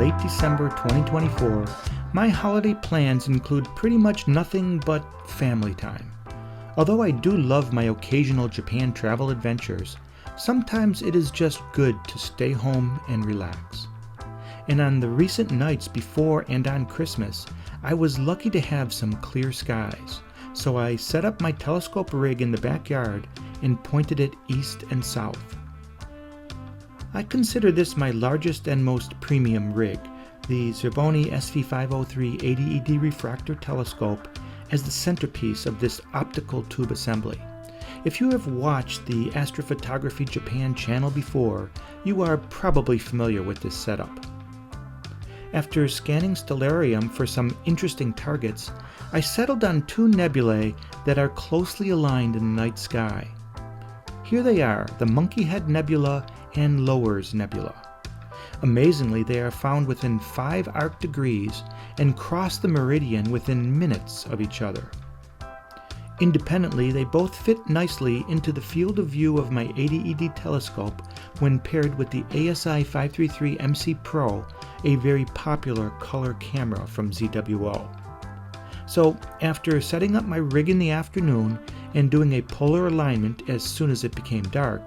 late December 2024, my holiday plans include pretty much nothing but family time. Although I do love my occasional Japan travel adventures, sometimes it is just good to stay home and relax. And on the recent nights before and on Christmas, I was lucky to have some clear skies, so I set up my telescope rig in the backyard and pointed it east and south. I consider this my largest and most premium rig, the Zerboni SV503 80ED refractor telescope, as the centerpiece of this optical tube assembly. If you have watched the Astrophotography Japan channel before, you are probably familiar with this setup. After scanning Stellarium for some interesting targets, I settled on two nebulae that are closely aligned in the night sky. Here they are, the Monkey Head Nebula and Lowers Nebula. Amazingly, they are found within 5 arc degrees and cross the meridian within minutes of each other. Independently, they both fit nicely into the field of view of my 80ED telescope when paired with the ASI 533 MC Pro, a very popular color camera from ZWO. So, after setting up my rig in the afternoon and doing a polar alignment as soon as it became dark,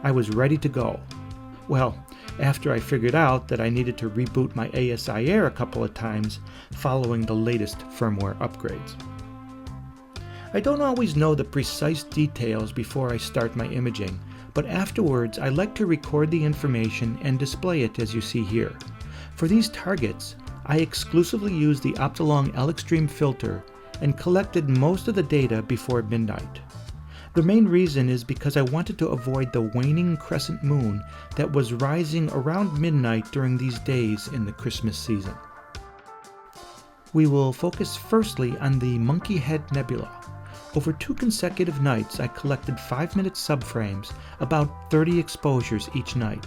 I was ready to go. Well, after I figured out that I needed to reboot my ASI Air a couple of times following the latest firmware upgrades. I don't always know the precise details before I start my imaging, but afterwards I like to record the information and display it as you see here. For these targets, I exclusively used the Optolong L-Extreme filter and collected most of the data before midnight. The main reason is because I wanted to avoid the waning crescent moon that was rising around midnight during these days in the Christmas season. We will focus firstly on the Monkey Head Nebula. Over 2 consecutive nights, I collected 5-minute subframes, about 30 exposures each night.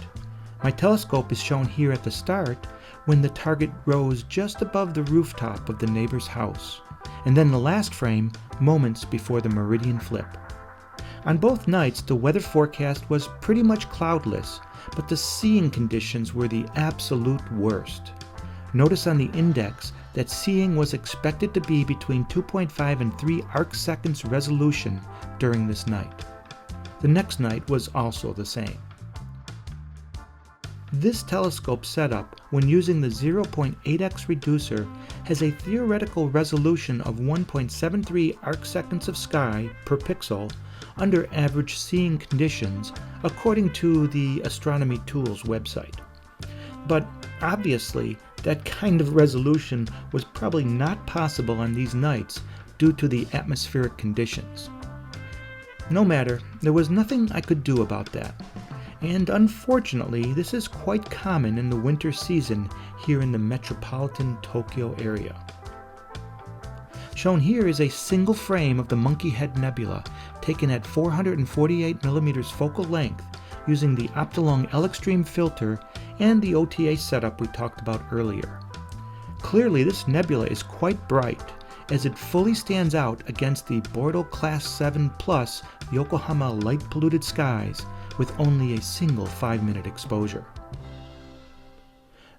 My telescope is shown here at the start when the target rose just above the rooftop of the neighbor's house, and then the last frame moments before the meridian flip. On both nights, the weather forecast was pretty much cloudless, but the seeing conditions were the absolute worst. Notice on the index that seeing was expected to be between 2.5 and 3 arc-seconds resolution during this night. The next night was also the same. This telescope setup, when using the 0.8x reducer, has a theoretical resolution of 1.73 arc-seconds of sky per pixel under average seeing conditions, according to the Astronomy Tools website. But obviously, that kind of resolution was probably not possible on these nights due to the atmospheric conditions. No matter, there was nothing I could do about that. And unfortunately, this is quite common in the winter season here in the metropolitan Tokyo area. Shown here is a single frame of the Monkey Head Nebula taken at 448mm focal length using the Optolong L-Extreme filter and the OTA setup we talked about earlier. Clearly, this nebula is quite bright, as it fully stands out against the Bordeaux Class 7 Plus Yokohama light-polluted skies with only a single 5-minute exposure.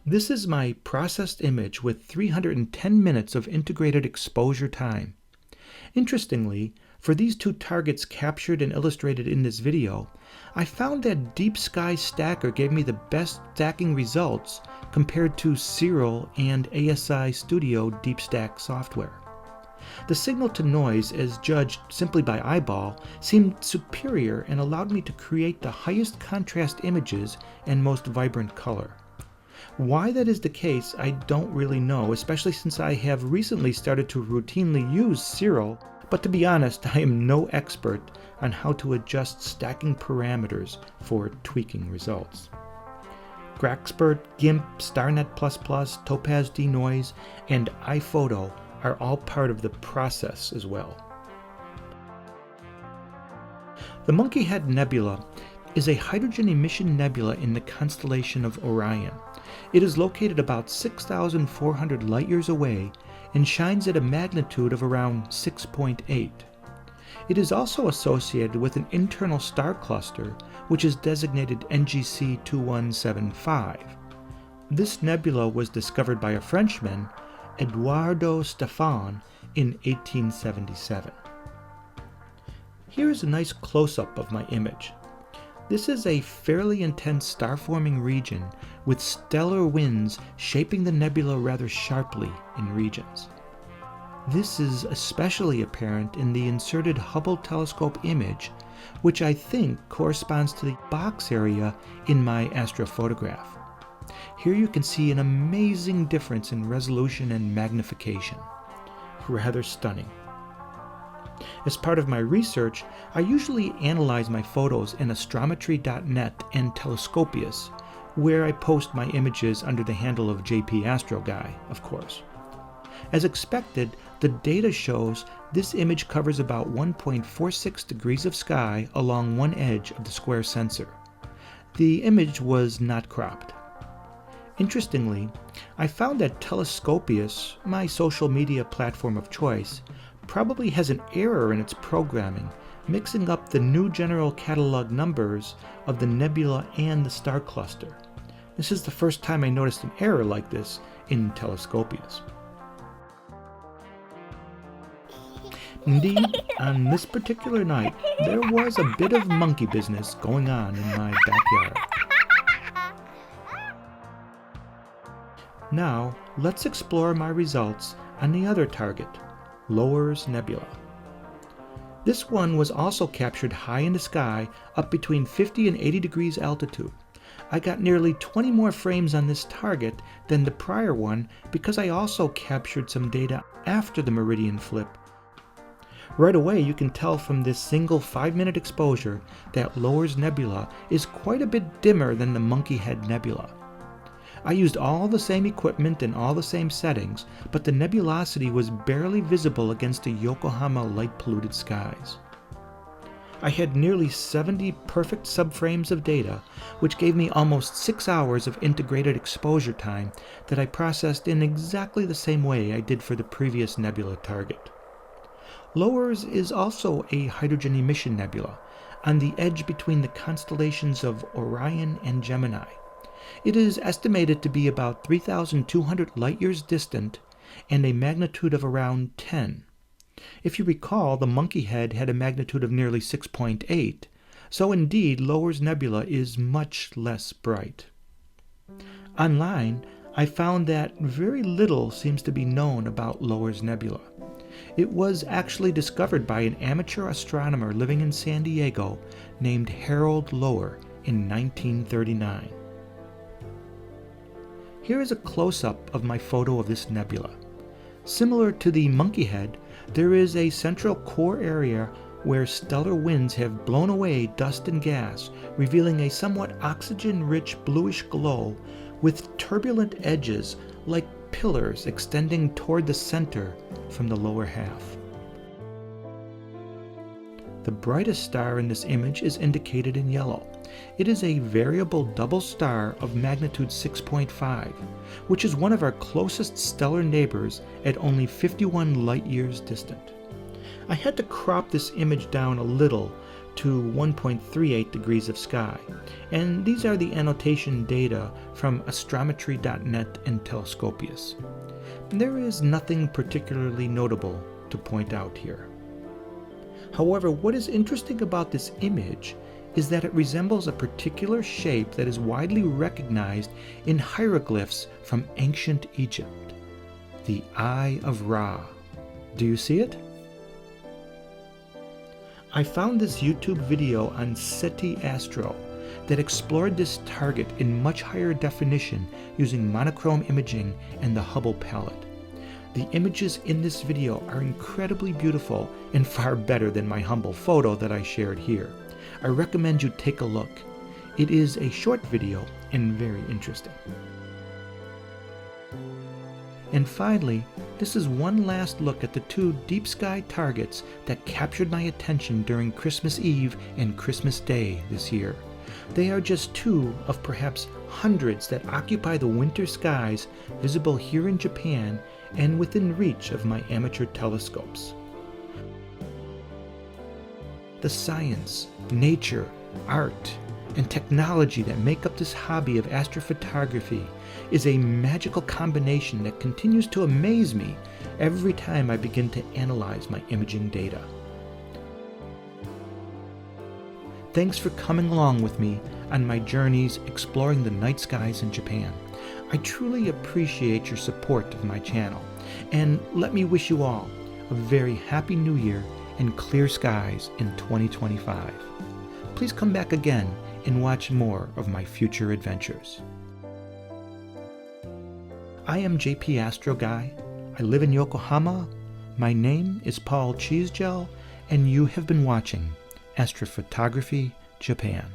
This is my processed image with 310 minutes of integrated exposure time. Interestingly, for these 2 targets captured and illustrated in this video, I found that Deep Sky Stacker gave me the best stacking results compared to Cirrel and ASI Studio Deep Stack software. The signal to noise, as judged simply by eyeball, seemed superior and allowed me to create the highest contrast images and most vibrant color. Why that is the case, I don't really know, especially since I have recently started to routinely use Cirrel, but to be honest, I am no expert on how to adjust stacking parameters for tweaking results. Graxpert, GIMP, StarNet++, Topaz Denoise, and iPhoto are all part of the process as well. The Monkey Head Nebula is a hydrogen emission nebula in the constellation of Orion. It is located about 6,400 light-years away and shines at a magnitude of around 6.8. It is also associated with an internal star cluster, which is designated NGC 2175. This nebula was discovered by a Frenchman, Eduardo Stefan, in 1877. Here is a nice close-up of my image. This is a fairly intense star-forming region with stellar winds shaping the nebula rather sharply in regions. This is especially apparent in the inserted Hubble telescope image, which I think corresponds to the box area in my astrophotograph. Here you can see an amazing difference in resolution and magnification. Rather stunning. As part of my research, I usually analyze my photos in astrometry.net and Telescopius, where I post my images under the handle of JPAstroGuy, of course. As expected, the data shows this image covers about 1.46 degrees of sky along one edge of the square sensor. The image was not cropped. Interestingly, I found that Telescopius, my social media platform of choice, probably has an error in its programming, mixing up the new general catalog numbers of the nebula and the star cluster. This is the first time I noticed an error like this in Telescopius. Indeed, on this particular night, there was a bit of monkey business going on in my backyard. Now, let's explore my results on the other target, Lower's Nebula. This one was also captured high in the sky, up between 50 and 80 degrees altitude. I got nearly 20 more frames on this target than the prior one because I also captured some data after the meridian flip. Right away you can tell from this single 5-minute exposure that Lower's Nebula is quite a bit dimmer than the Monkey Head Nebula. I used all the same equipment and all the same settings, but the nebulosity was barely visible against the Yokohama light-polluted skies. I had nearly 70 perfect subframes of data, which gave me almost 6 hours of integrated exposure time that I processed in exactly the same way I did for the previous nebula target. Lower's is also a hydrogen emission nebula, on the edge between the constellations of Orion and Gemini. It is estimated to be about 3,200 light-years distant and a magnitude of around 10. If you recall, the Monkey Head had a magnitude of nearly 6.8, so indeed Lower's Nebula is much less bright. Online, I found that very little seems to be known about Lower's Nebula. It was actually discovered by an amateur astronomer living in San Diego named Harold Lower in 1939. Here is a close-up of my photo of this nebula. Similar to the Monkey Head, there is a central core area where stellar winds have blown away dust and gas, revealing a somewhat oxygen-rich bluish glow with turbulent edges like pillars extending toward the center from the lower half. The brightest star in this image is indicated in yellow. It is a variable double star of magnitude 6.5, which is one of our closest stellar neighbors at only 51 light-years distant. I had to crop this image down a little to 1.38 degrees of sky, and these are the annotation data from astrometry.net and Telescopius. There is nothing particularly notable to point out here. However, what is interesting about this image is that it resembles a particular shape that is widely recognized in hieroglyphs from ancient Egypt, the Eye of Ra. Do you see it? I found this YouTube video on SETI Astro that explored this target in much higher definition using monochrome imaging and the Hubble palette. The images in this video are incredibly beautiful and far better than my humble photo that I shared here. I recommend you take a look. It is a short video and very interesting. And finally, this is one last look at the two deep sky targets that captured my attention during Christmas Eve and Christmas Day this year. They are just two of perhaps hundreds that occupy the winter skies visible here in Japan and within reach of my amateur telescopes. The science, nature, art, and technology that make up this hobby of astrophotography is a magical combination that continues to amaze me every time I begin to analyze my imaging data. Thanks for coming along with me on my journeys exploring the night skies in Japan. I truly appreciate your support of my channel, and let me wish you all a very happy new year and clear skies in 2025. Please come back again and watch more of my future adventures. I am JPAstroGuy. I live in Yokohama. My name is Paul Cheesegel, and you have been watching Astrophotography Japan.